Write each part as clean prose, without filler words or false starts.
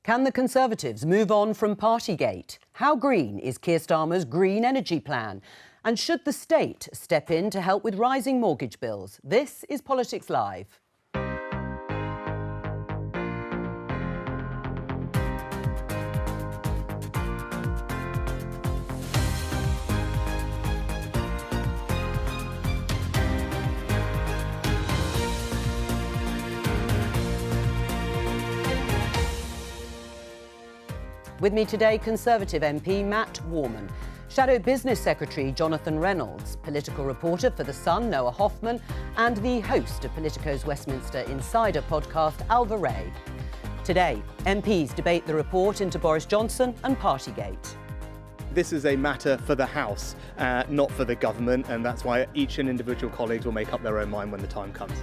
Can the Conservatives move on from Partygate? How green is Keir Starmer's green energy plan? And should the state step in to help with rising mortgage bills? This is Politics Live. With me today, Conservative MP Matt Warman, Shadow Business Secretary Jonathan Reynolds, political reporter for The Sun Noah Hoffman, and the host of Politico's Westminster Insider podcast, Alva Ray. Today, MPs debate the report into Boris Johnson and Partygate. This is a matter for the House, not for the government, and that's why each and individual colleagues will make up their own mind when the time comes.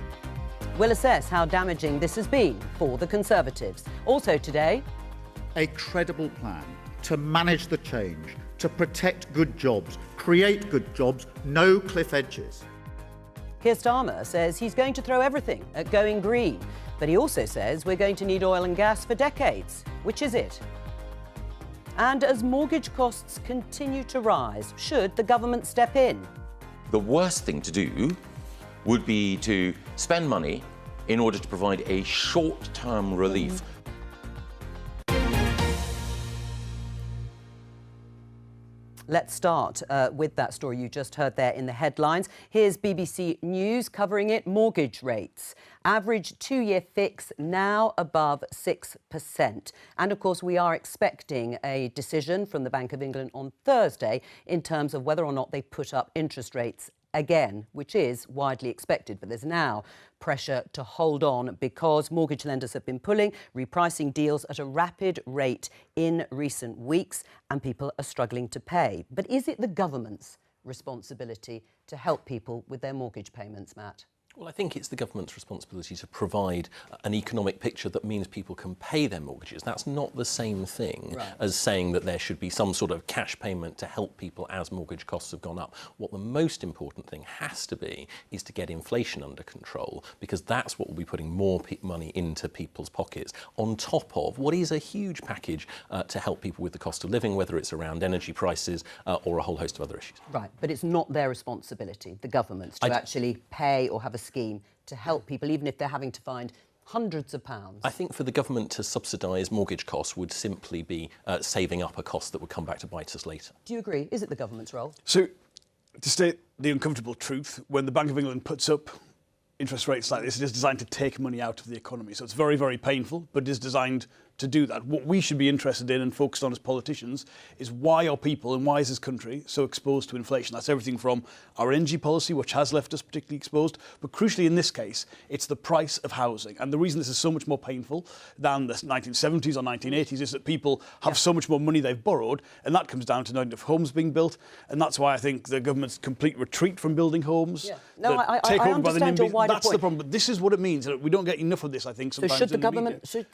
We'll assess how damaging this has been for the Conservatives. Also today, a credible plan to manage the change, to protect good jobs, create good jobs, no cliff edges. Keir Starmer says he's going to throw everything at going green, but he also says we're going to need oil and gas for decades. Which is it? And as mortgage costs continue to rise, should the government step in? The worst thing to do would be to spend money in order to provide a short-term relief. Let's start with that story you just heard there in the headlines. Here's BBC News covering it. Mortgage rates. Average two-year fix now above 6%. And, of course, we are expecting a decision from the Bank of England on Thursday in terms of whether or not they put up interest rates again, which is widely expected. But there's now pressure to hold on because mortgage lenders have been pulling, repricing deals at a rapid rate in recent weeks, and people are struggling to pay. But is it the government's responsibility to help people with their mortgage payments, Matt? Well, I think it's the government's responsibility to provide an economic picture that means people can pay their mortgages. That's not the same thing as saying that there should be some sort of cash payment to help people as mortgage costs have gone up. What the most important thing has to be is to get inflation under control, because that's what will be putting more money into people's pockets, on top of what is a huge package to help people with the cost of living, whether it's around energy prices or a whole host of other issues. Right, but it's not their responsibility, the government's, to actually pay or have a scheme to help people, even if they're having to find hundreds of pounds. I think for the government to subsidise mortgage costs would simply be saving up a cost that would come back to bite us later. Do you agree? Is it the government's role? So, to state the uncomfortable truth, when the Bank of England puts up interest rates like this, it is designed to take money out of the economy. So it's very, very painful, but it is designed to do that. What we should be interested in and focused on as politicians is why are people and why is this country so exposed to inflation? That's everything from our energy policy, which has left us particularly exposed, but crucially in this case, it's the price of housing. And the reason this is so much more painful than the 1970s or 1980s is that people have so much more money they've borrowed, and that comes down to not enough homes being built. And that's why I think the government's complete retreat from building homes. Yeah. No, I understand your wider That's point. the problem. But this is what it means. We don't get enough of this, I think, sometimes. So should the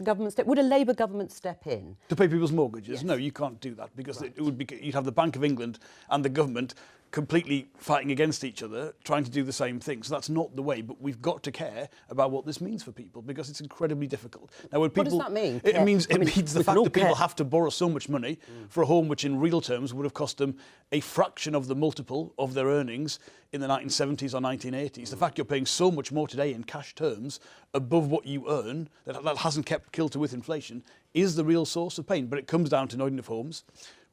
government step? Would a Labour government step in to pay people's mortgages? Yes. No, you can't do that, because it would be, you'd have the Bank of England and the government completely fighting against each other, trying to do the same thing. So that's not the way. But we've got to care about what this means for people, because it's incredibly difficult. Now, when people, what does that mean? It means the fact that people have to borrow so much money for a home which, in real terms, would have cost them a fraction of the multiple of their earnings in the 1970s or 1980s. The fact you're paying so much more today in cash terms above what you earn, that hasn't kept kilter with inflation, is the real source of pain. But it comes down to not enough homes,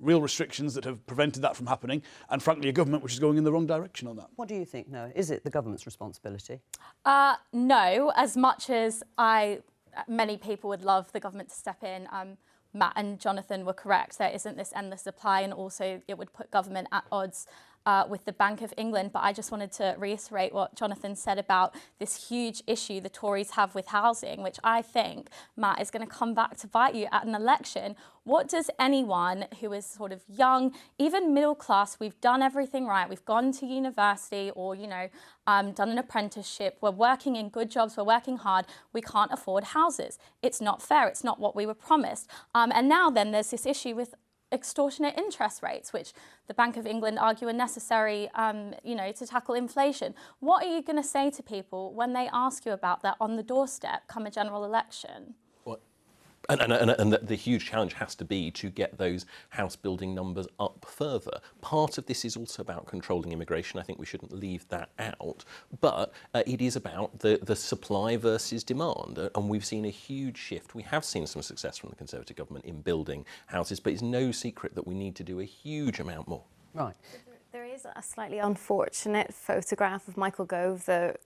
real restrictions that have prevented that from happening, and frankly a government which is going in the wrong direction on that. What do you think, Noah? Is it the government's responsibility? No, as much as many people would love the government to step in. Matt and Jonathan were correct. There isn't this endless supply, and also it would put government at odds with the Bank of England. But I just wanted to reiterate what Jonathan said about this huge issue the Tories have with housing, which I think, Matt, is going to come back to bite you at an election. What does anyone who is sort of young, even middle class, we've done everything right, we've gone to university or, done an apprenticeship, we're working in good jobs, we're working hard, we can't afford houses. It's not fair, it's not what we were promised. And now then there's this issue with extortionate interest rates, which the Bank of England argue are necessary, to tackle inflation. What are you going to say to people when they ask you about that on the doorstep come a general election? Well, And the huge challenge has to be to get those house building numbers up further. Part of this is also about controlling immigration. I think we shouldn't leave that out. But it is about the supply versus demand. And we've seen a huge shift. We have seen some success from the Conservative government in building houses, but it's no secret that we need to do a huge amount more. Right. There is a slightly unfortunate photograph of Michael Gove, the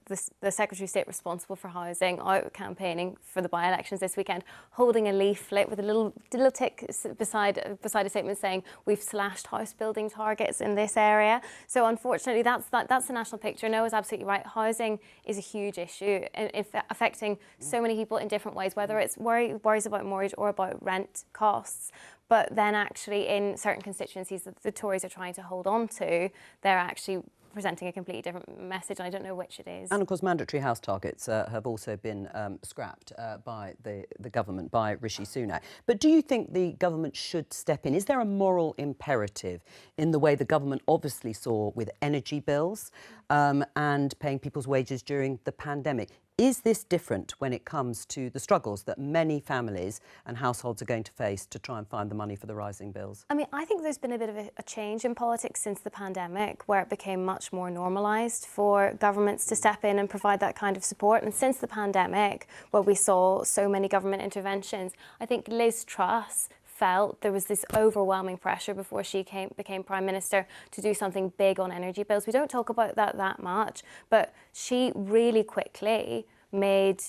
Secretary of State responsible for housing, out campaigning for the by-elections this weekend, holding a leaflet with a little tick beside a statement saying, "We've slashed house building targets in this area." So unfortunately, that's the national picture. Noah's absolutely right. Housing is a huge issue, affecting so many people in different ways, whether it's worries about mortgage or about rent costs. But then actually in certain constituencies that the Tories are trying to hold on to, they're actually presenting a completely different message. I don't know which it is. And of course, mandatory house targets have also been scrapped by the government, by Rishi Sunak. But do you think the government should step in? Is there a moral imperative in the way the government obviously saw with energy bills and paying people's wages during the pandemic? Is this different when it comes to the struggles that many families and households are going to face to try and find the money for the rising bills? I mean, I think there's been a bit of a change in politics since the pandemic, where it became much more normalised for governments to step in and provide that kind of support. And since the pandemic, where we saw so many government interventions, I think Liz Truss felt there was this overwhelming pressure before she became Prime Minister to do something big on energy bills. We don't talk about that much, but she really quickly made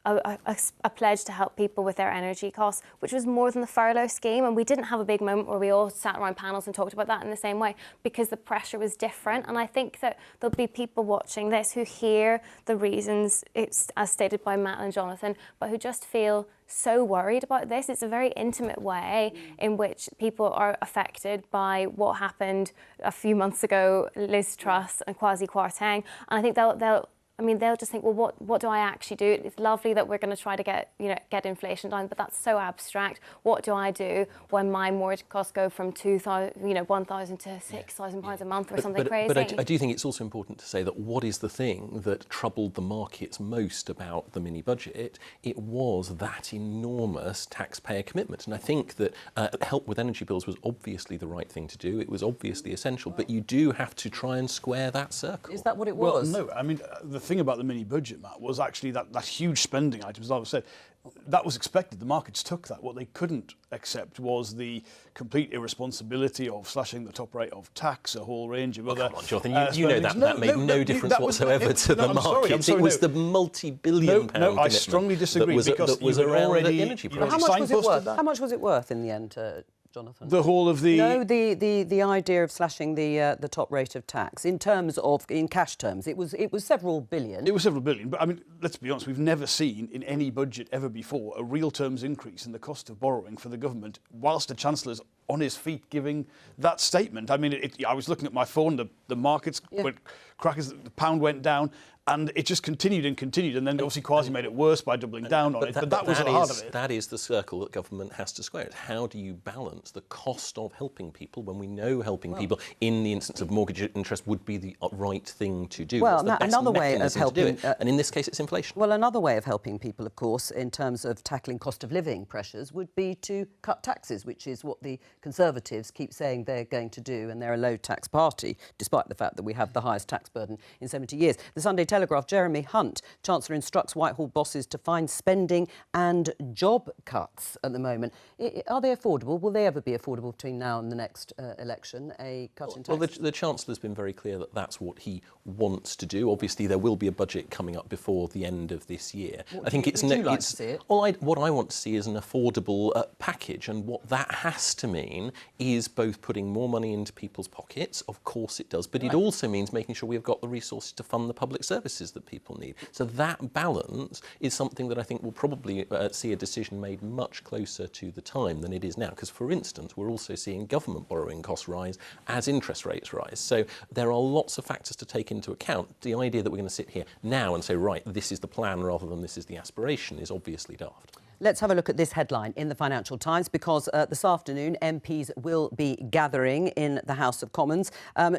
a pledge to help people with their energy costs, which was more than the furlough scheme. And we didn't have a big moment where we all sat around panels and talked about that in the same way, because the pressure was different. And I think that there'll be people watching this who hear the reasons, it's as stated by Matt and Jonathan, but who just feel so worried about this. It's a very intimate way in which people are affected by what happened a few months ago, Liz Truss and Kwasi Kwarteng. And I think they'll just think, well, what do I actually do? It's lovely that we're going to try to get inflation down, but that's so abstract. What do I do when my mortgage costs go from £1,000 to £6,000 a month or something crazy? But I do think it's also important to say that what is the thing that troubled the markets most about the mini budget? It was that enormous taxpayer commitment. And I think that help with energy bills was obviously the right thing to do. It was obviously essential, but you do have to try and square that circle. Is that what it was? Well, no. I mean, the thing about the mini budget, Matt, was actually that huge spending items, as I said, that was expected. The markets took that. What they couldn't accept was the complete irresponsibility of slashing the top rate of tax, a whole range of other. Come on, Jonathan, you know that made no difference whatsoever to the markets. It was the multi-billion pound commitment. I strongly disagree, because that was around the energy price. How much was it worth? How much was it worth in the end, Jonathan? The whole of the... No, the idea of slashing the top rate of tax in cash terms, it was several billion. It was several billion, but I mean, let's be honest, we've never seen in any budget ever before a real terms increase in the cost of borrowing for the government, whilst the Chancellor's on his feet giving that statement. I mean, I was looking at my phone, the markets went crackers, the pound went down, and it just continued, and then obviously Kwasi made it worse by doubling down on it. But that was the heart of it. That is the circle that government has to square. It's how do you balance the cost of helping people when we know helping people in the instance of mortgage interest would be the right thing to do? Well, another way of helping, and in this case, it's inflation. Well, another way of helping people, of course, in terms of tackling cost of living pressures, would be to cut taxes, which is what the Conservatives keep saying they're going to do, and they're a low tax party, despite the fact that we have the highest tax burden in 70 years. The Sunday Telegraph, Jeremy Hunt, Chancellor instructs Whitehall bosses to find spending and job cuts at the moment. Are they affordable? Will they ever be affordable between now and the next election, a cut in tax? Well, the Chancellor's been very clear that that's what he wants to do. Obviously, there will be a budget coming up before the end of this year. I think would you like to see it? Well, what I want to see is an affordable package, and what that has to mean is both putting more money into people's pockets, of course it does, but it also means making sure we've got the resources to fund the public services that people need. So that balance is something that I think will probably see a decision made much closer to the time than it is now. Because, for instance, we're also seeing government borrowing costs rise as interest rates rise. So there are lots of factors to take into account. The idea that we're going to sit here now and say, right, this is the plan rather than this is the aspiration is obviously daft. Let's have a look at this headline in the Financial Times, because this afternoon MPs will be gathering in the House of Commons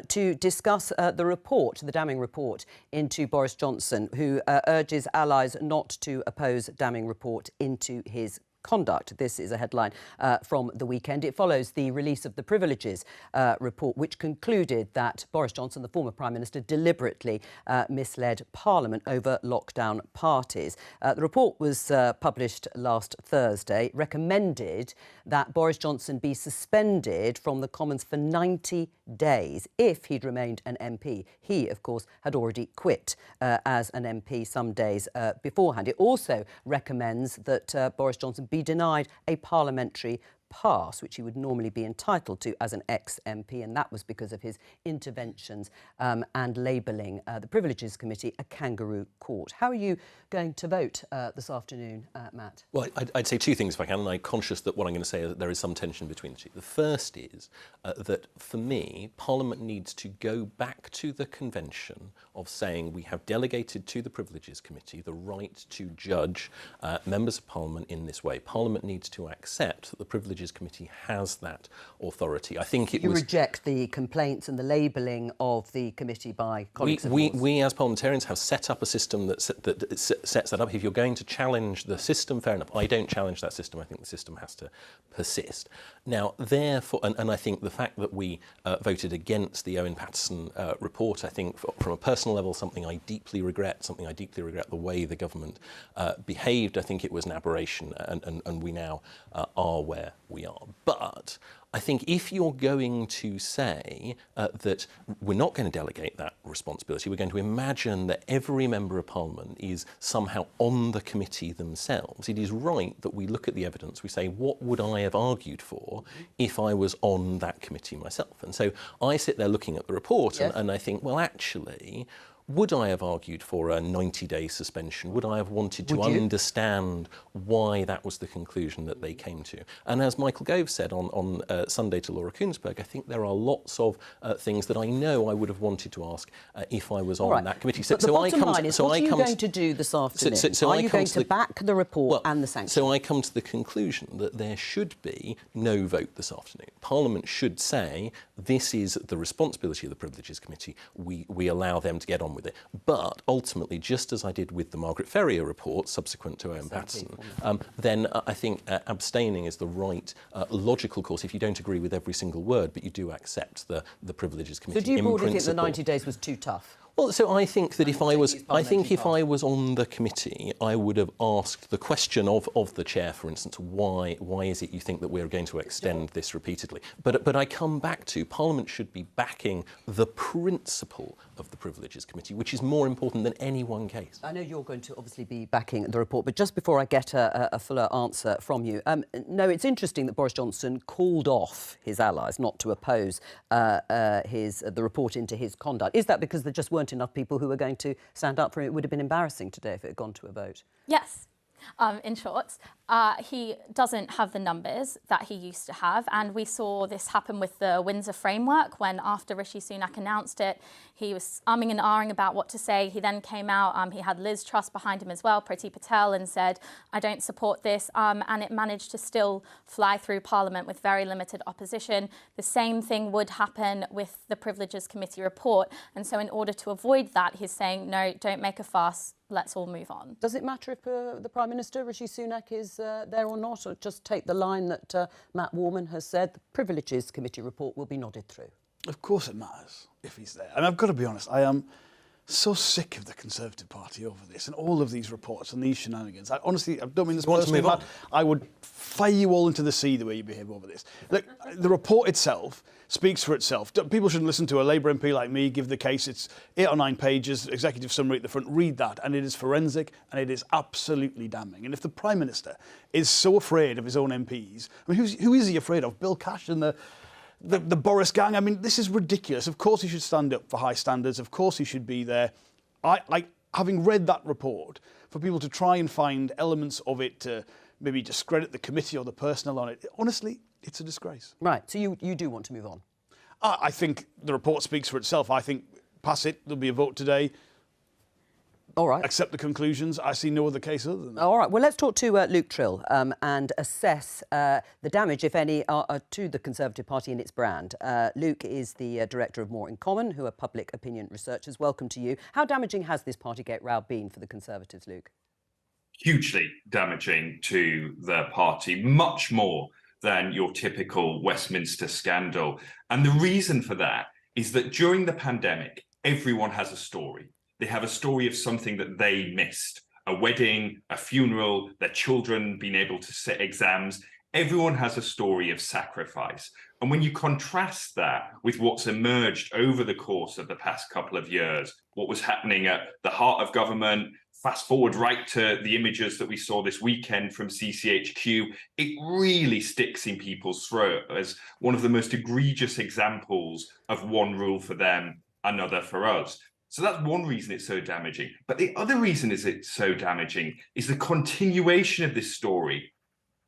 to discuss the report, the damning report into Boris Johnson, who urges allies not to oppose damning report into his conduct. This is a headline from the weekend. It follows the release of the Privileges report, which concluded that Boris Johnson, the former Prime Minister, deliberately misled Parliament over lockdown parties. The report was published last Thursday, recommended that Boris Johnson be suspended from the Commons for 90 days if he'd remained an MP. He, of course, had already quit as an MP some days beforehand. It also recommends that Boris Johnson be denied a parliamentary pass, which he would normally be entitled to as an ex-MP, and that was because of his interventions and labelling the Privileges Committee a kangaroo court. How are you going to vote this afternoon, Matt? Well, I'd say two things if I can, and I'm conscious that what I'm going to say is that there is some tension between the two. The first is that, for me, Parliament needs to go back to the convention of saying we have delegated to the Privileges Committee the right to judge members of Parliament in this way. Parliament needs to accept that the Privileges Committee has that authority. I think it was... You reject the complaints and the labelling of the committee by colleagues of yours? We as parliamentarians have set up a system that sets that up. If you're going to challenge the system, fair enough. I don't challenge that system. I think the system has to persist. Now, therefore, and I think the fact that we voted against the Owen Paterson report, I think from a personal level, something I deeply regret the way the government behaved. I think it was an aberration, and we now are where we are. But I think if you're going to say that we're not going to delegate that responsibility, we're going to imagine that every member of Parliament is somehow on the committee themselves, it is right that we look at the evidence, we say, what would I have argued for if I was on that committee myself? And so I sit there looking at the report and I think, well, actually, would I have argued for a 90-day suspension? Would I have wanted to understand why that was the conclusion that they came to? And as Michael Gove said on Sunday to Laura Kuenssberg, I think there are lots of things that I know I would have wanted to ask if I was on that committee. But the bottom line is, what are you going to do this afternoon? Are you going to back the report and the sanctions? So I come to the conclusion that there should be no vote this afternoon. Parliament should say, this is the responsibility of the Privileges Committee. We allow them to get on with it. But ultimately, just as I did with the Margaret Ferrier report subsequent to Owen Paterson, then I think abstaining is the right logical course if you don't agree with every single word, but you do accept the Privileges Committee. So do you broadly think the 90 days was too tough? Well, so I think that if I was on the committee, I would have asked the question of the chair, for instance, why is it you think that we're going to extend this repeatedly? But I come back to Parliament should be backing the principle of the Privileges Committee, which is more important than any one case. I know you're going to obviously be backing the report, but just before I get a fuller answer from you, no, it's interesting that Boris Johnson called off his allies not to oppose the report into his conduct. Is that because there just weren't enough people who were going to stand up for it? It would have been embarrassing today if it had gone to a vote. Yes. In short, he doesn't have the numbers that he used to have, and we saw this happen with the Windsor framework when, after Rishi Sunak announced it, he was umming and ahhing about what to say. He then came out, he had Liz Truss behind him as well, Priti Patel, and said, I don't support this, and it managed to still fly through Parliament with very limited opposition. The same thing would happen with the Privileges Committee report, and so in order to avoid that, he's saying, no, don't make a fuss, let's all move on. Does it matter if the Prime Minister, Rishi Sunak, is there or not, or just take the line that Matt Warman has said, the Privileges Committee report will be nodded through? Of course it matters if he's there. And I've got to be honest, I am so sick of the Conservative Party over this and all of these reports and these shenanigans. I honestly don't mean this personally, Matt. I would fire you all into the sea the way you behave over this. Look, the report itself speaks for itself. People shouldn't listen to a Labour MP like me give the case. It's 8 or 9 pages, executive summary at the front. Read that, and it is forensic, and it is absolutely damning. And if the Prime Minister is so afraid of his own MPs, I mean, who is he afraid of? Bill Cash and the Boris gang? I mean, this is ridiculous. Of course he should stand up for high standards. Of course he should be there. Having read that report, for people to try and find elements of it to maybe discredit the committee or the personnel on it, honestly, it's a disgrace. Right, so you do want to move on? I think the report speaks for itself. I think pass it, there'll be a vote today. All right. Accept the conclusions. I see no other case other than that. All right. Well, let's talk to Luke Trill and assess the damage, if any, to the Conservative Party and its brand. Luke is the director of More in Common, who are public opinion researchers. Welcome to you. How damaging has this Partygate row been for the Conservatives, Luke? hugely damaging to the party, much more than your typical Westminster scandal. And the reason for that is that during the pandemic, everyone has a story. They have a story of something that they missed, a wedding, a funeral, their children being able to sit exams. Everyone has a story of sacrifice. And when you contrast that with what's emerged over the course of the past couple of years, what was happening at the heart of government, fast forward right to the images that we saw this weekend from CCHQ, it really sticks in people's throat as one of the most egregious examples of one rule for them, another for us. So that's one reason it's so damaging. But the other reason it's so damaging is the continuation of this story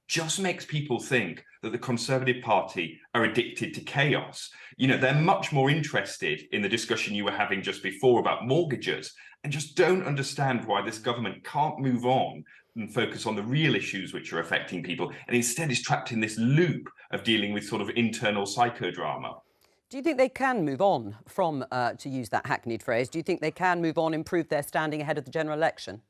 just makes people think that the Conservative Party are addicted to chaos. You know, they're much more interested in the discussion you were having just before about mortgages and just don't understand why this government can't move on and focus on the real issues which are affecting people, and instead is trapped in this loop of dealing with sort of internal psychodrama. Do you think they can move on from, to use that hackneyed phrase, do you think they can move on, improve their standing ahead of the general election?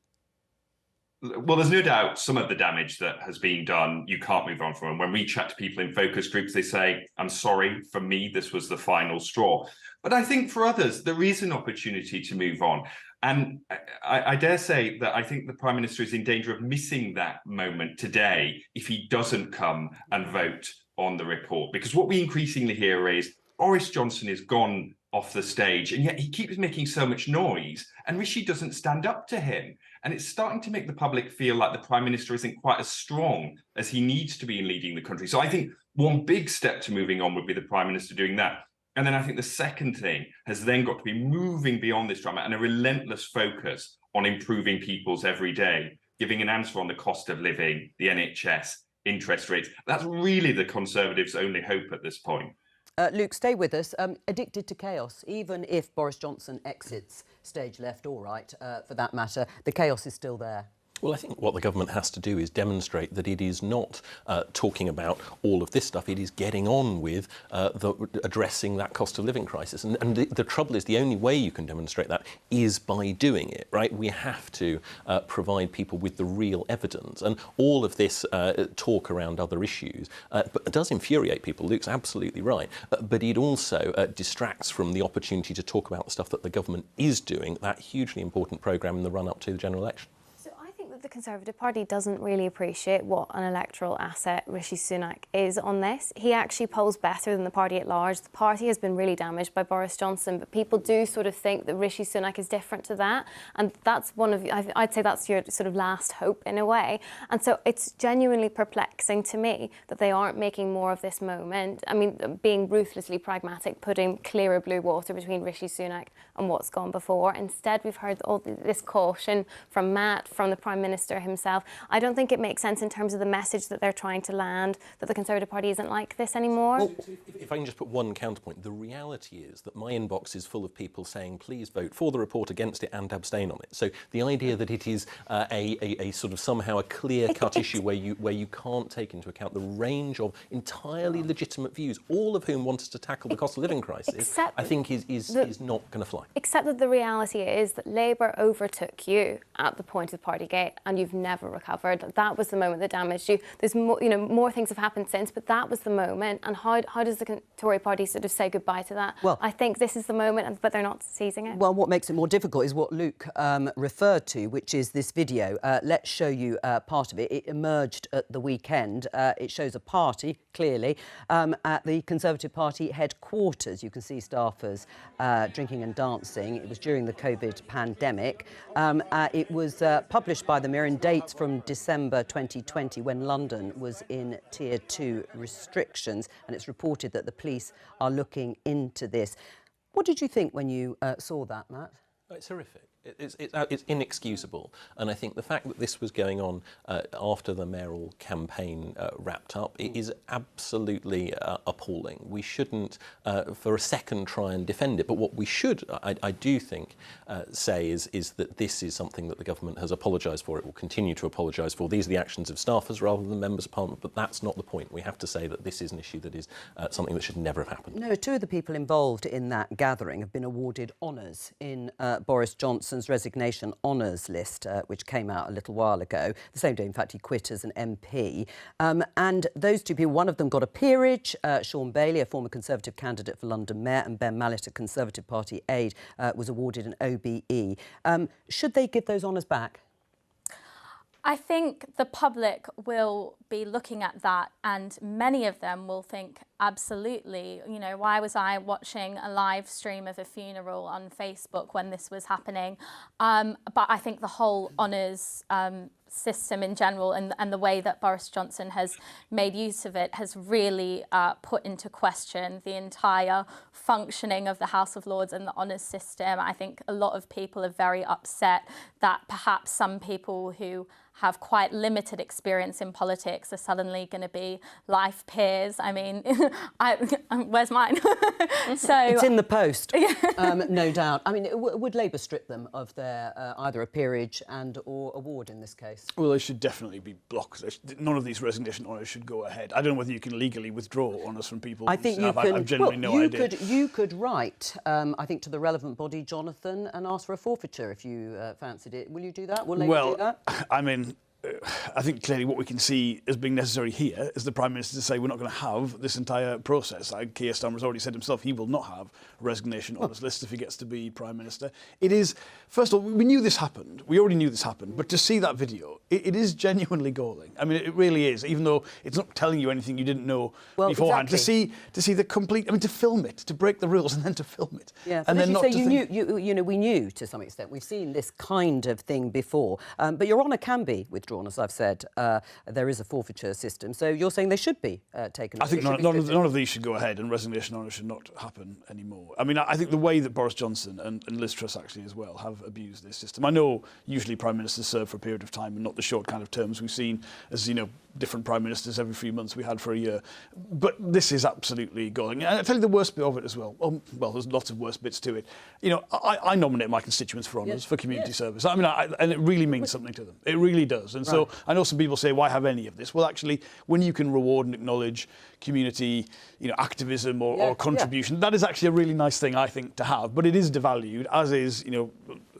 Well, there's no doubt some of the damage that has been done, you can't move on from. And when we chat to people in focus groups, they say, I'm sorry, for me, this was the final straw. But I think for others, there is an opportunity to move on. And I dare say that I think the Prime Minister is in danger of missing that moment today if he doesn't come and vote on the report. Because what we increasingly hear is Boris Johnson is gone off the stage, and yet he keeps making so much noise, and Rishi doesn't stand up to him. And it's starting to make the public feel like the Prime Minister isn't quite as strong as he needs to be in leading the country. So I think one big step to moving on would be the Prime Minister doing that. And then I think the second thing has then got to be moving beyond this drama and a relentless focus on improving people's everyday, giving an answer on the cost of living, the NHS, interest rates. That's really the Conservatives' only hope at this point. Luke, stay with us. Addicted to chaos, even if Boris Johnson exits stage left or right, for that matter, the chaos is still there. Well, I think what the government has to do is demonstrate that it is not talking about all of this stuff. It is getting on with addressing that cost of living crisis. And the trouble is the only way you can demonstrate that is by doing it, right? We have to provide people with the real evidence. And all of this talk around other issues but does infuriate people. Luke's absolutely right. But it also distracts from the opportunity to talk about the stuff that the government is doing, that hugely important programme in the run-up to the general election. The Conservative Party doesn't really appreciate what an electoral asset Rishi Sunak is on this. He actually polls better than the party at large. The party has been really damaged by Boris Johnson, but people do sort of think that Rishi Sunak is different to that. And that's one of, I'd say that's your sort of last hope in a way. And so it's genuinely perplexing to me that they aren't making more of this moment. I mean, being ruthlessly pragmatic, putting clearer blue water between Rishi Sunak and what's gone before. Instead, we've heard all this caution from Matt, from the Prime Minister himself. I don't think it makes sense in terms of the message that they're trying to land, that the Conservative Party isn't like this anymore. Well, if I can just put one counterpoint, the reality is that my inbox is full of people saying, please vote for the report, against it, and abstain on it. So the idea that it is a sort of somehow a clear-cut issue where you can't take into account the range of entirely legitimate views, all of whom want us to tackle the cost of living crisis, I think is not going to fly. Except that the reality is that Labour overtook you at the point of Partygate, and you've never recovered. That was the moment that damaged you. There's more, more things have happened since, but that was the moment. And how does the Tory party sort of say goodbye to that? Well, I think this is the moment, but they're not seizing it. Well, what makes it more difficult is what Luke referred to, which is this video. Let's show you part of it. It emerged at the weekend. It shows a party, clearly, at the Conservative Party headquarters. You can see staffers drinking and dancing. It was during the COVID pandemic. It was published by the Mirror in dates from December 2020 when London was in Tier 2 restrictions, and it's reported that the police are looking into this. What did you think when you saw that, Matt? It's horrific. It's inexcusable. And I think the fact that this was going on after the mayoral campaign wrapped up, it is absolutely appalling. We shouldn't for a second try and defend it. But what we should, I do think, say is that this is something that the government has apologised for. It will continue to apologise for. These are the actions of staffers rather than members of Parliament. But that's not the point. We have to say that this is an issue that is something that should never have happened. No, two of the people involved in that gathering have been awarded honours in Boris Johnson Johnson's resignation honours list, which came out a little while ago. The same day, in fact, he quit as an MP. And those two people, one of them got a peerage, Sean Bailey, a former Conservative candidate for London Mayor, and Ben Mallet, a Conservative Party aide, was awarded an OBE. Should they give those honours back? I think the public will be looking at that, and many of them will think, absolutely, you know, why was I watching a live stream of a funeral on Facebook when this was happening? But I think the whole honours system in general and the way that Boris Johnson has made use of it has really put into question the entire functioning of the House of Lords and the honours system. I think a lot of people are very upset that perhaps some people who have quite limited experience in politics are suddenly going to be life peers. I mean, where's mine? So it's in the post, no doubt. I mean, would Labour strip them of their either a peerage and or award in this case? Well, they should definitely be blocked. None of these resignation honours should go ahead. I don't know whether you can legally withdraw honours from people. I think you can. I've generally no idea. You could write, I think, to the relevant body, Jonathan, and ask for a forfeiture if you fancied it. Will you do that? Will Labour do that? I mean, I think clearly what we can see as being necessary here is the Prime Minister to say we're not going to have this entire process. Keir Starmer has already said himself he will not have a resignation honours list if he gets to be Prime Minister. It is, first of all, we knew this happened. We already knew this happened. But to see that video, it is genuinely galling. I mean, it really is, even though it's not telling you anything you didn't know beforehand. Exactly. To see the complete, I mean, to film it, to break the rules and then to film it. Yeah, and then not to think... you know, we knew to some extent. We've seen this kind of thing before. But Your Honour can be withdrawn, as I've said. There is a forfeiture system. So you're saying they should be taken? I think none of these should go ahead, and resignation honours should not happen anymore. I mean, I think the way that Boris Johnson and Liz Truss actually as well have abused this system. I know usually Prime Ministers serve for a period of time and not the short kind of terms we've seen as, you know, different Prime Ministers every 3 months we had for a year. But this is absolutely galling. And I'll tell you the worst bit of it as well. Well, there's lots of worse bits to it. You know, I nominate my constituents for honours, for community service. I mean, and it really means something to them. It really does. And so I know some people say, why have any of this? Well, actually, when you can reward and acknowledge community, you know, activism or contribution, that is actually a really nice thing, I think, to have. But it is devalued, as is, you know,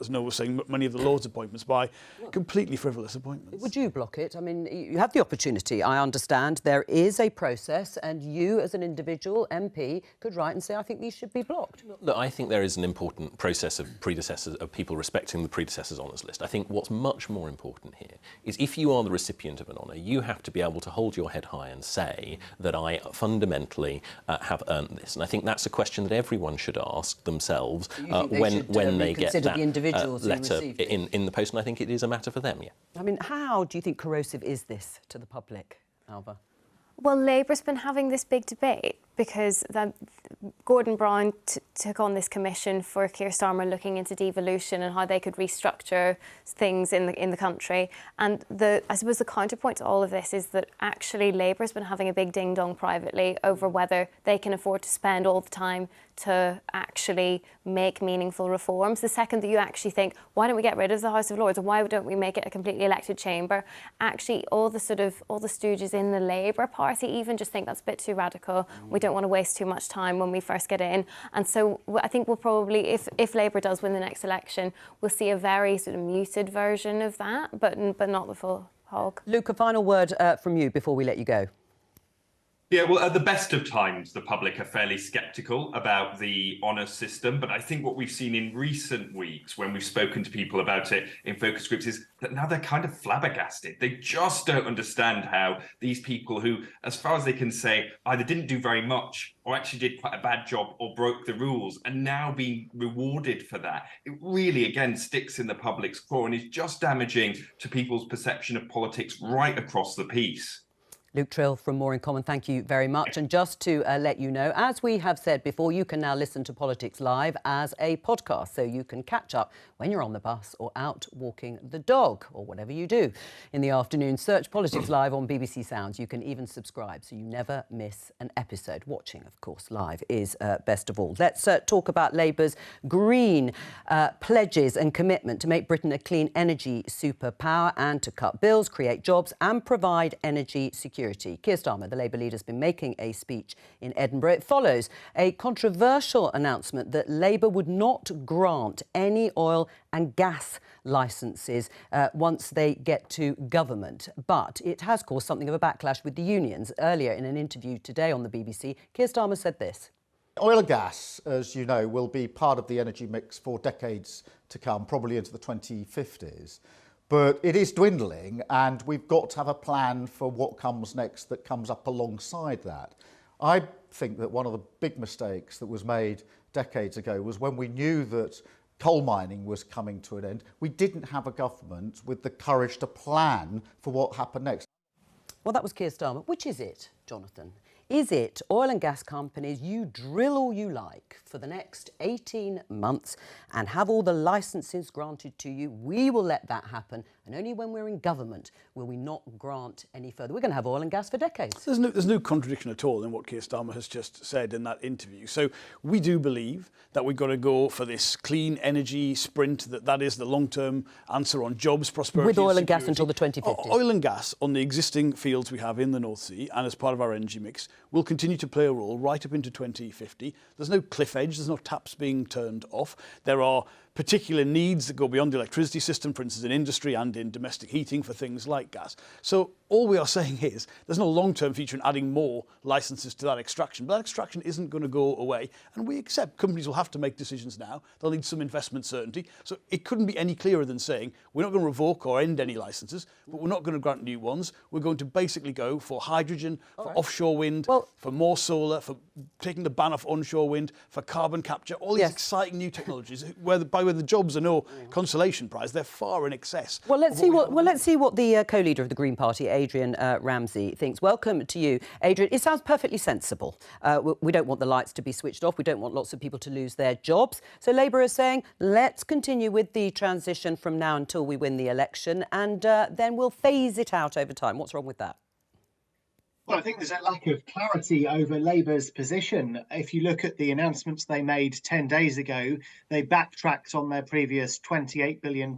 as Noel was saying, many of the Lords' appointments by completely frivolous appointments. Would you block it? I mean, you have the opportunity, I understand. There is a process, and you, as an individual MP, could write and say, I think these should be blocked. Look, I think there is an important process of predecessors, of people respecting the predecessors' honours list. I think what's much more important here is if you are the recipient of an honour, you have to be able to hold your head high and say that I fundamentally have earned this. And I think that's a question that everyone should ask themselves when they get that letter in the post. And I think it is a matter for them, yeah. I mean, how do you think corrosive is this to the public, Alva? Well, Labour's been having this big debate because Gordon Brown took on this commission for Keir Starmer looking into devolution and how they could restructure things in the country. And I suppose the counterpoint to all of this is that actually Labour's been having a big ding-dong privately over whether they can afford to spend all the time to actually make meaningful reforms. The second that you actually think, why don't we get rid of the House of Lords, or why don't we make it a completely elected chamber? Actually, all the stooges in the Labour Party even just think that's a bit too radical. We don't want to waste too much time when we first get in. And so I think we'll probably, if Labour does win the next election, we'll see a very sort of muted version of that, but not the full hog. Luke, a final word from you before we let you go. Yeah, well, at the best of times, the public are fairly sceptical about the honours system. But I think what we've seen in recent weeks when we've spoken to people about it in focus groups is that now they're kind of flabbergasted. They just don't understand how these people who, as far as they can say, either didn't do very much or actually did quite a bad job or broke the rules and now being rewarded for that. It really, again, sticks in the public's craw and is just damaging to people's perception of politics right across the piece. Luke Trill from More in Common, thank you very much. And just to let you know, as we have said before, you can now listen to Politics Live as a podcast, so you can catch up when you're on the bus or out walking the dog or whatever you do in the afternoon. Search Politics Live on BBC Sounds. You can even subscribe so you never miss an episode. Watching, of course, live is best of all. Let's talk about Labour's green pledges and commitment to make Britain a clean energy superpower and to cut bills, create jobs and provide energy security security. Keir Starmer, the Labour leader, has been making a speech in Edinburgh. It follows a controversial announcement that Labour would not grant any oil and gas licences once they get to government. But it has caused something of a backlash with the unions. Earlier in an interview today on the BBC, Keir Starmer said this. Oil and gas, as you know, will be part of the energy mix for decades to come, probably into the 2050s. But it is dwindling, and we've got to have a plan for what comes next that comes up alongside that. I think that one of the big mistakes that was made decades ago was when we knew that coal mining was coming to an end, we didn't have a government with the courage to plan for what happened next. Well, that was Keir Starmer. Which is it, Jonathan? Is it oil and gas companies, you drill all you like for the next 18 months and have all the licences granted to you? We will let that happen, and only when we're in government will we not grant any further. We're going to have oil and gas for decades. There's no contradiction at all in what Keir Starmer has just said in that interview. So we do believe that we've got to go for this clean energy sprint, that is the long-term answer on jobs, prosperity with oil and security. gas until the 2050s. Oil and gas on the existing fields we have in the North Sea and as part of our energy mix will continue to play a role right up into 2050. There's no cliff edge, there's no taps being turned off. There are particular needs that go beyond the electricity system, for instance, in industry and in domestic heating for things like gas. So all we are saying is there's no long-term future in adding more licences to that extraction. But that extraction isn't going to go away. And we accept companies will have to make decisions now. They'll need some investment certainty. So it couldn't be any clearer than saying we're not going to revoke or end any licences, but we're not going to grant new ones. We're going to basically go for hydrogen, for offshore wind, for more solar, for taking the ban off onshore wind, for carbon capture, all these exciting new technologies where the jobs are no consolation prize. They're far in excess. Well, let's see what the co-leader of the Green Party, Adrian Ramsey, thinks. Welcome to you, Adrian. It sounds perfectly sensible. We don't want the lights to be switched off. We don't want lots of people to lose their jobs. So Labour is saying, let's continue with the transition from now until we win the election, and then we'll phase it out over time. What's wrong with that? Well, I think there's a lack of clarity over Labour's position. If you look at the announcements they made 10 days ago, they backtracked on their previous £28 billion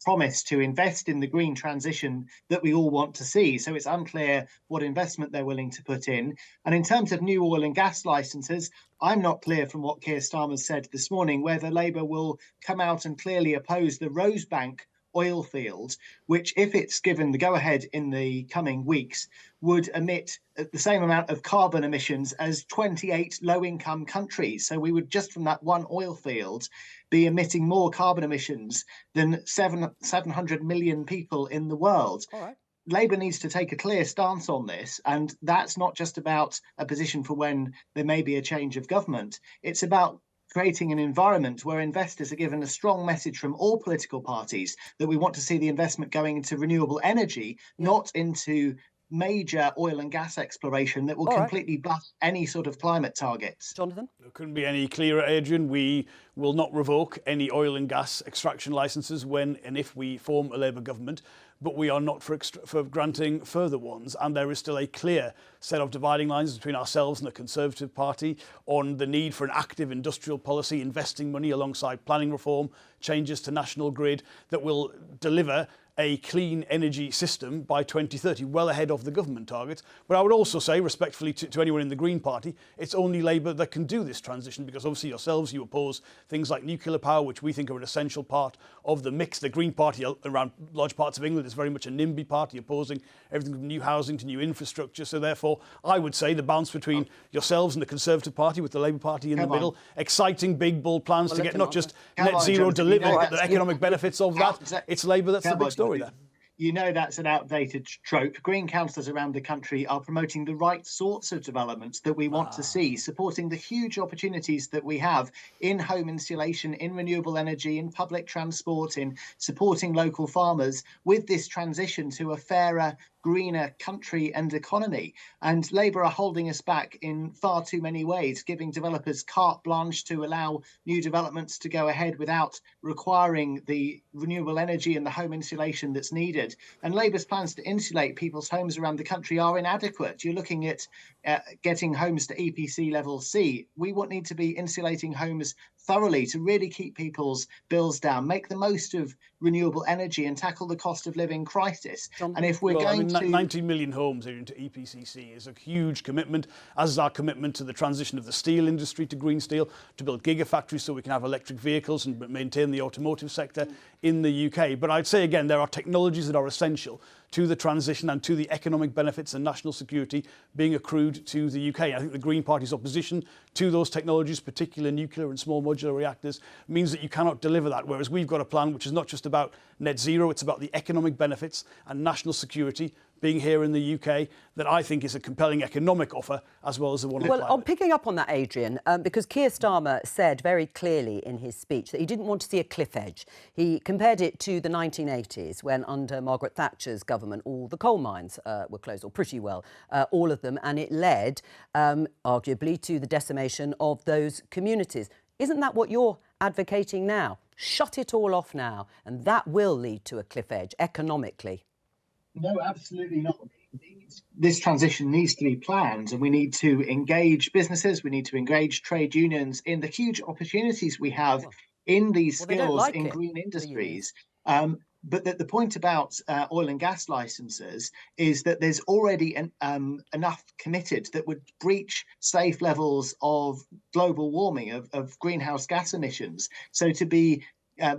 promise to invest in the green transition that we all want to see. So it's unclear what investment they're willing to put in. And in terms of new oil and gas licences, I'm not clear from what Keir Starmer said this morning whether Labour will come out and clearly oppose the Rosebank oil field, which, if it's given the go-ahead in the coming weeks, would emit the same amount of carbon emissions as 28 low-income countries. So we would, just from that one oil field, be emitting more carbon emissions than 700 million people in the world. All right. Labour needs to take a clear stance on this, and that's not just about a position for when there may be a change of government. It's about creating an environment where investors are given a strong message from all political parties that we want to see the investment going into renewable energy, not into major oil and gas exploration that will completely bust any sort of climate targets. Jonathan? It couldn't be any clearer, Adrian. We will not revoke any oil and gas extraction licences when and if we form a Labour government, but we are not for granting further ones. And there is still a clear set of dividing lines between ourselves and the Conservative Party on the need for an active industrial policy, investing money alongside planning reform, changes to national grid that will deliver a clean energy system by 2030, well ahead of the government targets. But I would also say, respectfully to anyone in the Green Party, it's only Labour that can do this transition, because obviously yourselves, you oppose things like nuclear power, which we think are an essential part of the mix. The Green Party around large parts of England is very much a NIMBY party, opposing everything from new housing to new infrastructure. So therefore, I would say the balance between yourselves and the Conservative Party, with the Labour Party in the middle, exciting big bold plans to get not just net zero delivered, but the economic benefits of that. It's Labour that's the big story there. You know that's an outdated trope. Green councillors around the country are promoting the right sorts of developments that we want to see, supporting the huge opportunities that we have in home insulation, in renewable energy, in public transport, in supporting local farmers with this transition to a fairer, greener country and economy. And Labour are holding us back in far too many ways, giving developers carte blanche to allow new developments to go ahead without requiring the renewable energy and the home insulation that's needed. And Labour's plans to insulate people's homes around the country are inadequate. You're looking at getting homes to EPC level C. We need to be insulating homes thoroughly to really keep people's bills down, make the most of renewable energy and tackle the cost of living crisis. And if we're going to 19 million homes here into EPCC is a huge commitment, as is our commitment to the transition of the steel industry to green steel, to build gigafactories so we can have electric vehicles and maintain the automotive sector in the UK. But I'd say again, there are technologies that are essential to the transition and to the economic benefits and national security being accrued to the UK. I think the Green Party's opposition to those technologies, particularly nuclear and small modular reactors, means that you cannot deliver that, whereas we've got a plan which is not just about net zero, it's about the economic benefits and national security being here in the UK, that I think is a compelling economic offer as well as the one on climate. Well, picking up on that, Adrian, because Keir Starmer said very clearly in his speech that he didn't want to see a cliff edge. He compared it to the 1980s when under Margaret Thatcher's government all the coal mines were closed, or pretty well all of them, and it led arguably to the decimation of those communities. Isn't that what you're advocating now? Shut it all off now, and that will lead to a cliff edge economically. No, absolutely not. This transition needs to be planned, and we need to engage businesses, we need to engage trade unions in the huge opportunities we have in these skills in green industries. But the point about oil and gas licenses is that there's already enough committed that would breach safe levels of global warming, of greenhouse gas emissions. So to be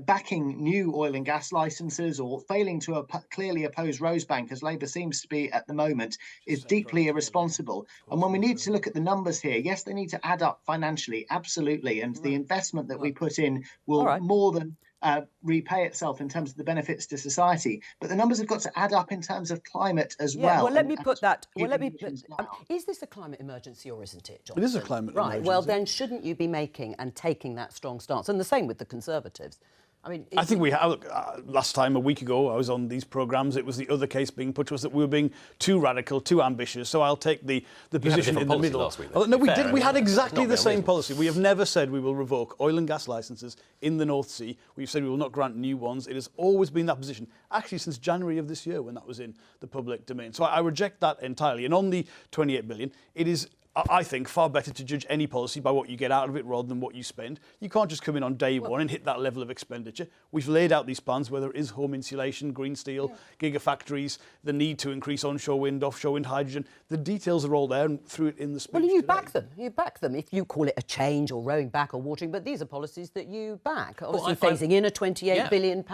backing new oil and gas licenses or failing to clearly oppose Rosebank, as Labour seems to be at the moment, is deeply irresponsible. And when we need to look at the numbers here, yes, they need to add up financially, absolutely. And the investment that we put in will more than repay itself in terms of the benefits to society. But the numbers have got to add up in terms of climate as well. Well, let me put that. Is this a climate emergency or isn't it, Jonathan? It is a climate emergency. Right. Well, then shouldn't you be making and taking that strong stance? And the same with the Conservatives. I mean, I think we have. Last time, a week ago, I was on these programmes. It was the other case being put to us that we were being too radical, too ambitious. So I'll take the position in the middle. Last week, no, we did. We had exactly the same policy. We have never said we will revoke oil and gas licences in the North Sea. We've said we will not grant new ones. It has always been that position, actually since January of this year when that was in the public domain. So I reject that entirely. And on the 28 billion, it is, I think, far better to judge any policy by what you get out of it rather than what you spend. You can't just come in on day one and hit that level of expenditure. We've laid out these plans, whether it is home insulation, green steel, gigafactories, the need to increase onshore wind, offshore wind, hydrogen. The details are all there and through it in the speech. Well, you back them. You back them. If you call it a change or rowing back or watering, but these are policies that you back. Obviously, phasing in a £28 billion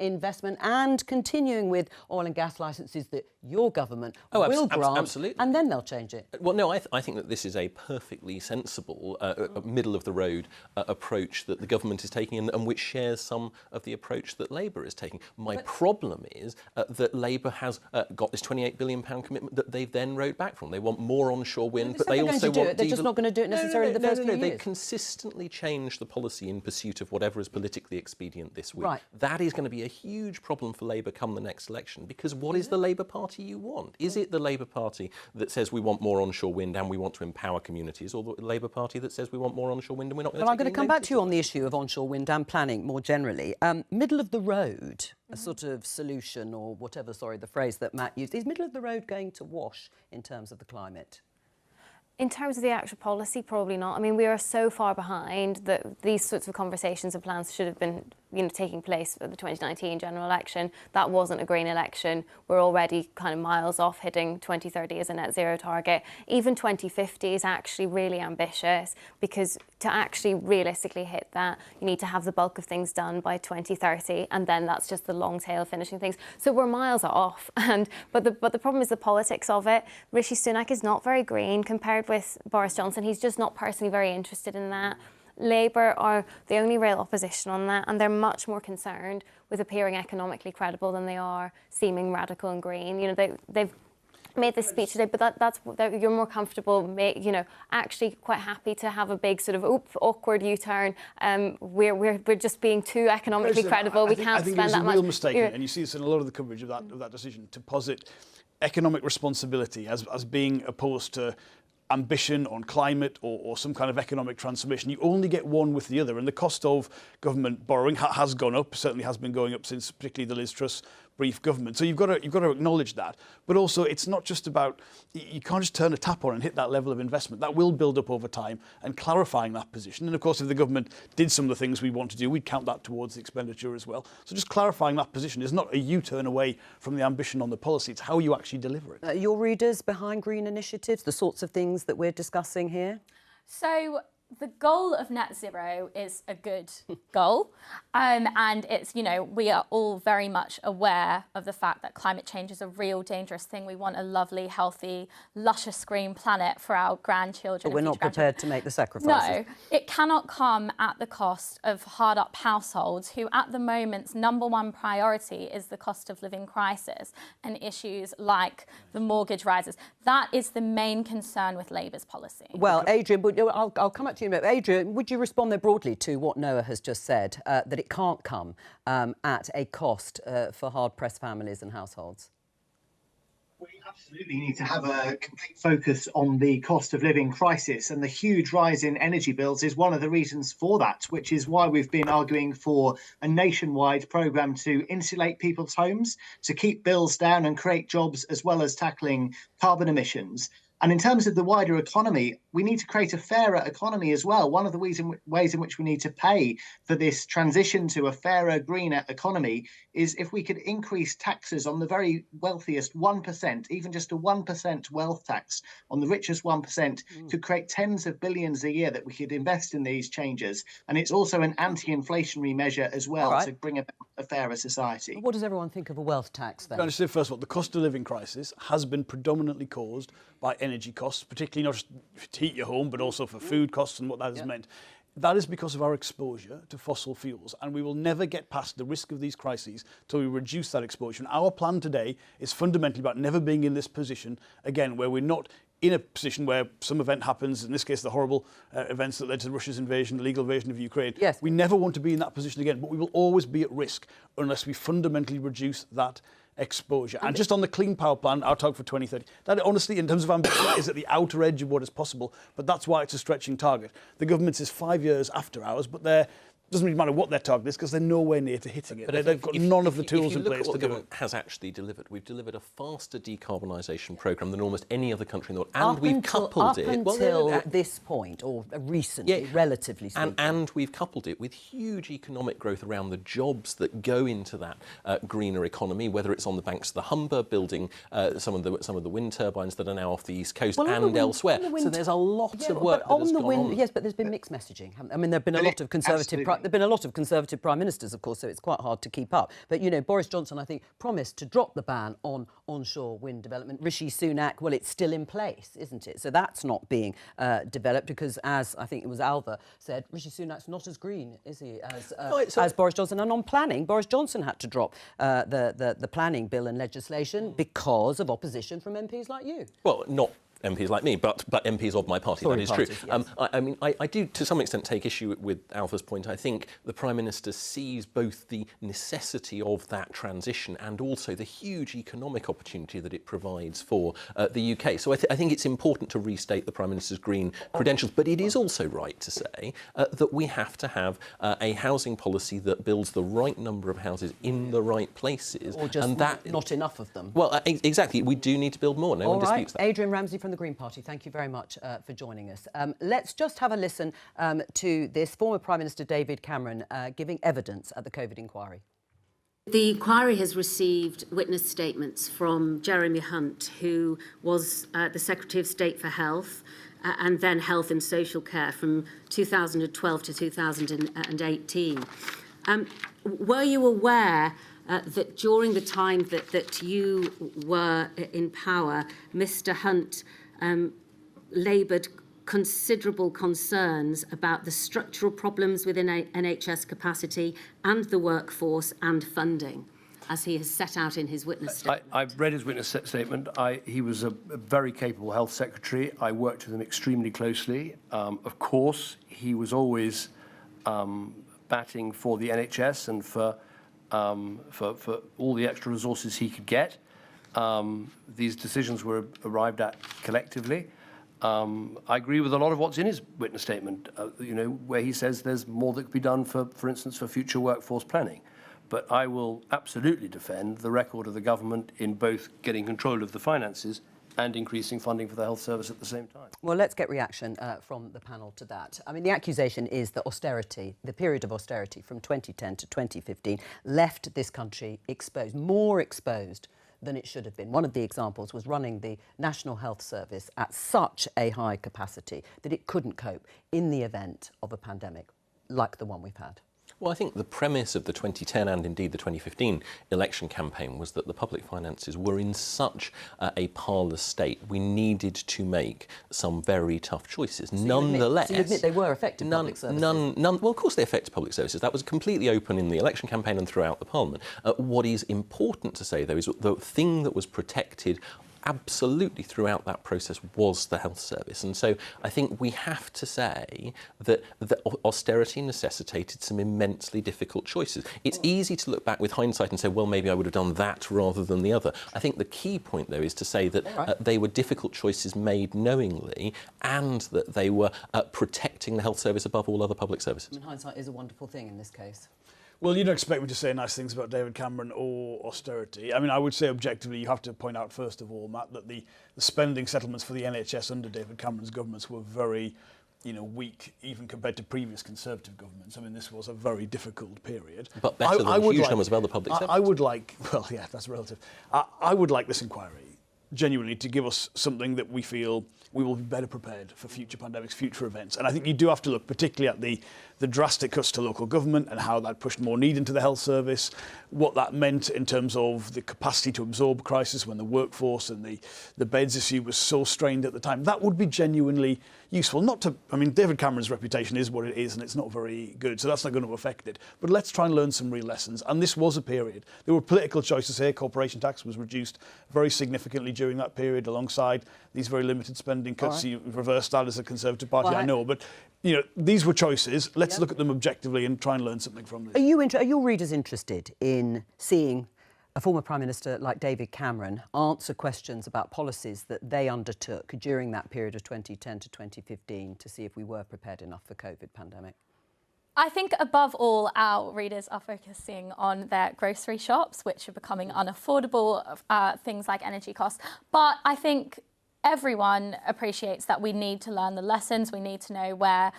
investment and continuing with oil and gas licences that your government will grant. Absolutely. And then they'll change it. Well, no, I think that this is a perfectly sensible, middle-of-the-road approach that the government is taking and which shares some of the approach that Labour is taking. My problem is that Labour has got this £28 billion commitment that they've then rowed back from. They want more onshore wind, but they also want... They're just not going to do it necessarily the first few years. They consistently change the policy in pursuit of whatever is politically expedient this week. Right. That is going to be a huge problem for Labour come the next election, because what is the Labour Party you want? Is it the Labour Party that says we want more onshore wind and we want to empower communities, or the Labour Party that says we want more onshore wind and we're not going to... Well, I'm going to come back to you on the issue of onshore wind and planning more generally. Middle of the road, a sort of solution or whatever, the phrase that Matt used, is middle of the road going to wash in terms of the climate? In terms of the actual policy, probably not. I mean, we are so far behind that these sorts of conversations and plans should have been, taking place for the 2019 general election. That wasn't a green election. We're already kind of miles off hitting 2030 as a net zero target. Even 2050 is actually really ambitious, because to actually realistically hit that, you need to have the bulk of things done by 2030, and then that's just the long tail finishing things. So we're miles off. But the problem is the politics of it. Rishi Sunak is not very green compared with Boris Johnson. He's just not personally very interested in that. Labour are the only real opposition on that, and they're much more concerned with appearing economically credible than they are seeming radical and green. They've made this speech today, but you're more comfortable, actually quite happy to have a big sort of awkward U-turn. We're just being too economically credible. We can't spend that much. I think it was a real mistake, and you see this in a lot of the coverage of that decision, to posit economic responsibility as being opposed to ambition on climate or some kind of economic transformation. You only get one with the other, and the cost of government borrowing has gone up, certainly has been going up since particularly the Liz Truss brief government. So you've got to acknowledge that. But also, it's not just about, you can't just turn a tap on and hit that level of investment. That will build up over time, and clarifying that position. And of course, if the government did some of the things we want to do, we'd count that towards the expenditure as well. So just clarifying that position is not a U-turn away from the ambition on the policy. It's how you actually deliver it. Your readers behind green initiatives, the sorts of things that we're discussing here? So the goal of net zero is a good goal. And it's, you know, we are all very much aware of the fact that climate change is a real dangerous thing. We want a lovely, healthy, luscious green planet for our grandchildren. But we're not prepared to make the sacrifices. No, it cannot come at the cost of hard-up households who at the moment's #1 priority is the cost of living crisis and issues like the mortgage rises. That is the main concern with Labour's policy. Well, Adrian, I'll come up to you in a minute. Adrian, would you respond there broadly to what Noah has just said, that it can't come at a cost for hard-pressed families and households? We absolutely need to have a complete focus on the cost of living crisis, and the huge rise in energy bills is one of the reasons for that, which is why we've been arguing for a nationwide programme to insulate people's homes, to keep bills down and create jobs, as well as tackling carbon emissions. And in terms of the wider economy, we need to create a fairer economy as well. One of the ways in which we need to pay for this transition to a fairer, greener economy is if we could increase taxes on the very wealthiest 1%, even just a 1% wealth tax on the richest 1%, could create tens of billions a year that we could invest in these changes. And it's also an anti-inflationary measure as well to bring about a fairer society. What does everyone think of a wealth tax then? I'm going to say, first of all, the cost of living crisis has been predominantly caused by energy costs, particularly not just to heat your home, but also for food costs and what that has meant. That is because of our exposure to fossil fuels, and we will never get past the risk of these crises till we reduce that exposure. And our plan today is fundamentally about never being in this position again, where we're not in a position where some event happens, in this case the horrible events that led to Russia's invasion, the illegal invasion of Ukraine. Yes. We never want to be in that position again, but we will always be at risk unless we fundamentally reduce that exposure. And just on the Clean Power Plan, our target for 2030, that honestly, in terms of ambition, is at the outer edge of what is possible, but that's why it's a stretching target. The government's is 5 years after ours, but it doesn't really matter what their target is because they're nowhere near to hitting it. They've got none of the tools in place to do it. If you look at what the government has actually delivered, we've delivered a faster decarbonisation programme than almost any other country in the world, and we've coupled it... Up until this point, or recently, relatively speaking. And we've coupled it with huge economic growth around the jobs that go into that greener economy, whether it's on the banks of the Humber, building some of the wind turbines that are now off the East Coast and elsewhere. So there's a lot of work that has gone on. Yes, but there's been mixed messaging. I mean, there have been a lot of Conservative... There've been a lot of Conservative Prime Ministers, of course, so it's quite hard to keep up. But, you know, Boris Johnson, I think, promised to drop the ban on onshore wind development. Rishi Sunak, well, it's still in place, isn't it? So that's not being developed because, as I think it was Alva said, Rishi Sunak's not as green, is he, as Boris Johnson. And on planning, Boris Johnson had to drop the planning bill and legislation because of opposition from MPs like you. Well, not MPs like me, but MPs of my party, that is true. Yes. I mean, I do, to some extent, take issue with Alpha's point. I think the Prime Minister sees both the necessity of that transition and also the huge economic opportunity that it provides for the UK. So I think it's important to restate the Prime Minister's green credentials, but it is also right to say that we have to have a housing policy that builds the right number of houses in the right places. Or just not enough of them. Well, exactly. We do need to build more. No one disputes that. Adrian Ramsey from the Green Party, thank you very much for joining us. Let's just have a listen to this. Former Prime Minister David Cameron giving evidence at the COVID inquiry. The inquiry has received witness statements from Jeremy Hunt, who was the Secretary of State for Health and then Health and Social Care from 2012 to 2018. Were you aware that during the time that you were in power, Mr Hunt laboured considerable concerns about the structural problems within NHS capacity and the workforce and funding, as he has set out in his witness statement? I've read his witness statement. He was a very capable health secretary. I worked with him extremely closely. Of course, he was always batting for the NHS and for all the extra resources he could get. These decisions were arrived at collectively. I agree with a lot of what's in his witness statement, you know, where he says there's more that could be done, for instance, for future workforce planning. But I will absolutely defend the record of the government in both getting control of the finances and increasing funding for the health service at the same time. Well, let's get reaction from the panel to that. I mean, the accusation is that austerity, the period of austerity from 2010 to 2015, left this country exposed, more exposed than it should have been. One of the examples was running the National Health Service at such a high capacity that it couldn't cope in the event of a pandemic like the one we've had. Well, I think the premise of the 2010 and indeed the 2015 election campaign was that the public finances were in such a parlous state. We needed to make some very tough choices. Nonetheless, so you admit they were affecting public services? Well, of course they affected public services. That was completely open in the election campaign and throughout the Parliament. What is important to say, though, is the thing that was protected absolutely throughout that process was the health service. And so I think we have to say that austerity necessitated some immensely difficult choices. It's easy to look back with hindsight and say, well, maybe I would have done that rather than the other. I think the key point, though, is to say that they were difficult choices made knowingly and that they were protecting the health service above all other public services. I mean, hindsight is a wonderful thing in this case. Well, you don't expect me to say nice things about David Cameron or austerity. I mean, I would say objectively, you have to point out, first of all, Matt, that the spending settlements for the NHS under David Cameron's governments were very, weak, even compared to previous Conservative governments. I mean, this was a very difficult period. But better than huge numbers of other public services. I would like, well, yeah, that's relative. I would like this inquiry, genuinely, to give us something that we feel we will be better prepared for future pandemics, future events. And I think you do have to look particularly at the drastic cuts to local government and how that pushed more need into the health service, what that meant in terms of the capacity to absorb crisis when the workforce and the beds issue was so strained at the time. That would be genuinely useful. David Cameron's reputation is what it is and it's not very good, so that's not going to affect it. But let's try and learn some real lessons. And this was a period. There were political choices here. Corporation tax was reduced very significantly during that period alongside these very limited spending cuts. Right. You reversed that as a Conservative Party, I know, but these were choices. Let's look at them objectively and try and learn something from this. Are your readers interested in seeing a former Prime Minister like David Cameron answer questions about policies that they undertook during that period of 2010 to 2015 to see if we were prepared enough for COVID pandemic? I think above all, our readers are focusing on their grocery shops, which are becoming unaffordable, things like energy costs. But I think everyone appreciates that we need to learn the lessons. We need to know where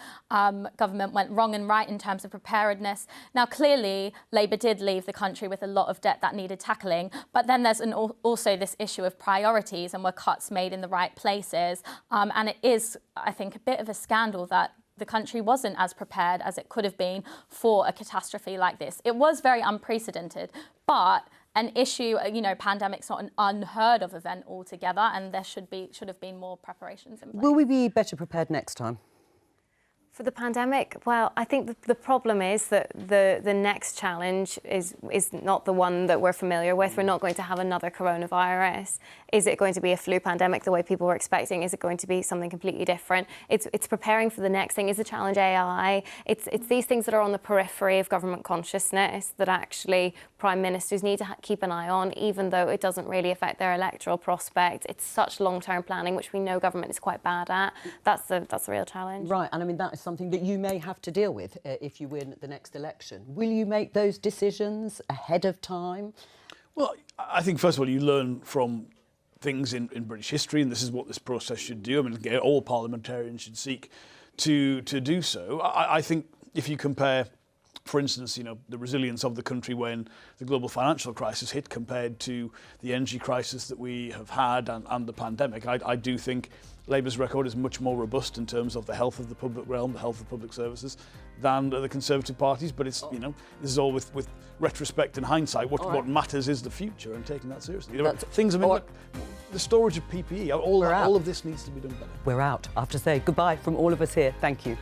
government went wrong and right in terms of preparedness. Now, clearly, Labour did leave the country with a lot of debt that needed tackling, but then there's also this issue of priorities and were cuts made in the right places. And it is, I think, a bit of a scandal that the country wasn't as prepared as it could have been for a catastrophe like this. It was very unprecedented, but an issue, pandemic's not an unheard of event altogether, and there should have been more preparations in place. Will we be better prepared next time? For the pandemic, well, I think the problem is that the next challenge is not the one that we're familiar with. We're not going to have another coronavirus. Is it going to be a flu pandemic the way people were expecting? Is it going to be something completely different? It's preparing for the next thing. Is the challenge AI? It's these things that are on the periphery of government consciousness that actually prime ministers need to keep an eye on, even though it doesn't really affect their electoral prospects. It's such long-term planning, which we know government is quite bad at. That's the real challenge. Right, and I mean, that is something that you may have to deal with if you win the next election. Will you make those decisions ahead of time? Well, I think, first of all, you learn from things in British history, and this is what this process should do. I mean, all parliamentarians should seek to do so. I think if you compare, for instance, the resilience of the country when the global financial crisis hit compared to the energy crisis that we have had and the pandemic, I do think Labour's record is much more robust in terms of the health of the public realm, the health of public services, than the Conservative parties. But it's, this is all with retrospect and hindsight. What matters is the future and taking that seriously. The storage of PPE, all of this needs to be done better. We're out. I have to say goodbye from all of us here. Thank you.